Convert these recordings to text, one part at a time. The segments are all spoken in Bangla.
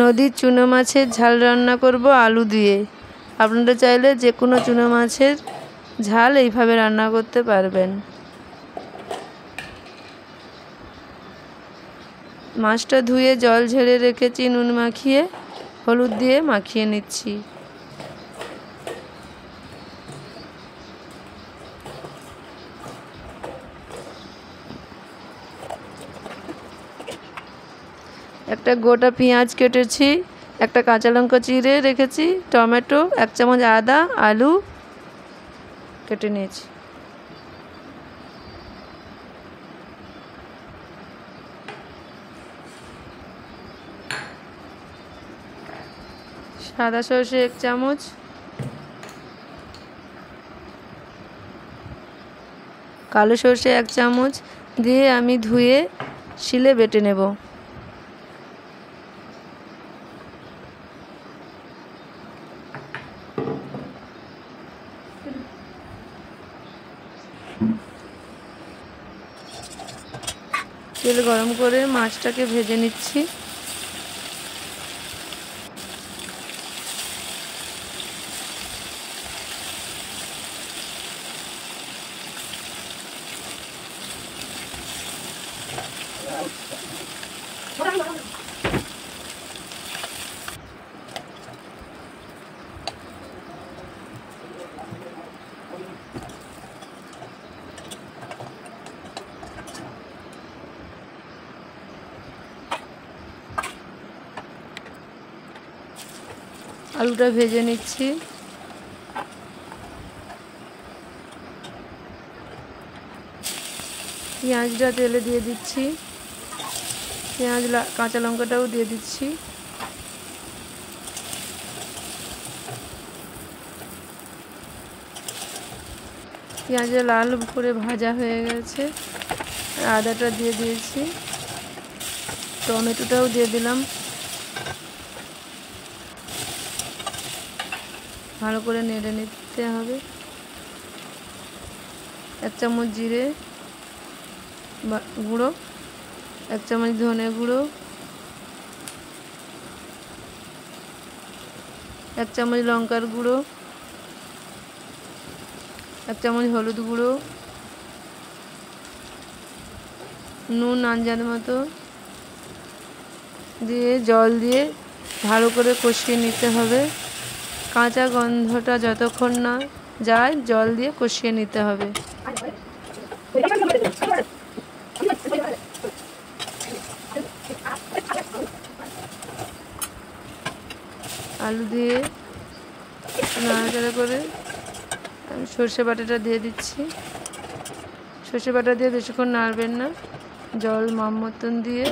নদীর চুনো মাছের ঝাল রান্না করব আলু দিয়ে। আপনারা চাইলে যে কোনো চুনো মাছের ঝাল এইভাবে রান্না করতে পারবেন। মাছটা ধুয়ে জল ঝেড়ে রেখেছি, নুন মাখিয়ে হলুদ দিয়ে মাখিয়ে নিচ্ছি। একটা গোটা পেঁয়াজ কেটেছি, একটা কাঁচা লঙ্কা চিড়ে রেখেছি, টমেটো, 1 চামচ আদা, আলু কেটে নিয়েছি। সাদা সর্ষে 1 চামচ, কালো সর্ষে 1 চামচ দিয়ে আমি ধুয়ে শিলে বেটে নেব। তেল গরম করে মাছটাকে ভেজে নিচ্ছি। আলুটা ভেজে নিচ্ছি। পেঁয়াজটা তেলে দিয়ে দিচ্ছি, পেঁয়াজ কাঁচা লঙ্কাটাও দিয়ে দিচ্ছি। পেঁয়াজটা লাল করে ভাজা হয়ে গেছে, আদাটা দিয়ে দিয়েছি, টমেটোটাও দিয়ে দিলাম। ভালো করে নেড়ে নিতে হবে। 1 চামচ জিরে গুঁড়ো, 1 চামচ ধনে গুঁড়ো, 1 চামচ লঙ্কার গুঁড়ো, 1 চামচ হলুদ গুঁড়ো, নুন আন্দাজ মতো দিয়ে জল দিয়ে ভালো করে কষিয়ে নিতে হবে। কাঁচা গন্ধটা যতক্ষণ না যায় জল দিয়ে কষিয়ে নিতে হবে। আলু দিয়ে নাড়াচাড়া করে আমি সর্ষে বাটাটা দিয়ে দিচ্ছি। সর্ষে বাটা দিয়ে বেশিক্ষণ নাড়বেন না, জল মাপ মতন দিয়ে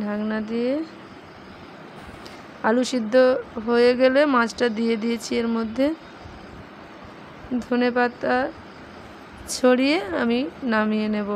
ঢাকনা দিয়ে আলু সিদ্ধ হয়ে গেলে মাছটা দিয়ে দিয়েছি। এর মধ্যে ধনেপাতা ছড়িয়ে আমি নামিয়ে নেব।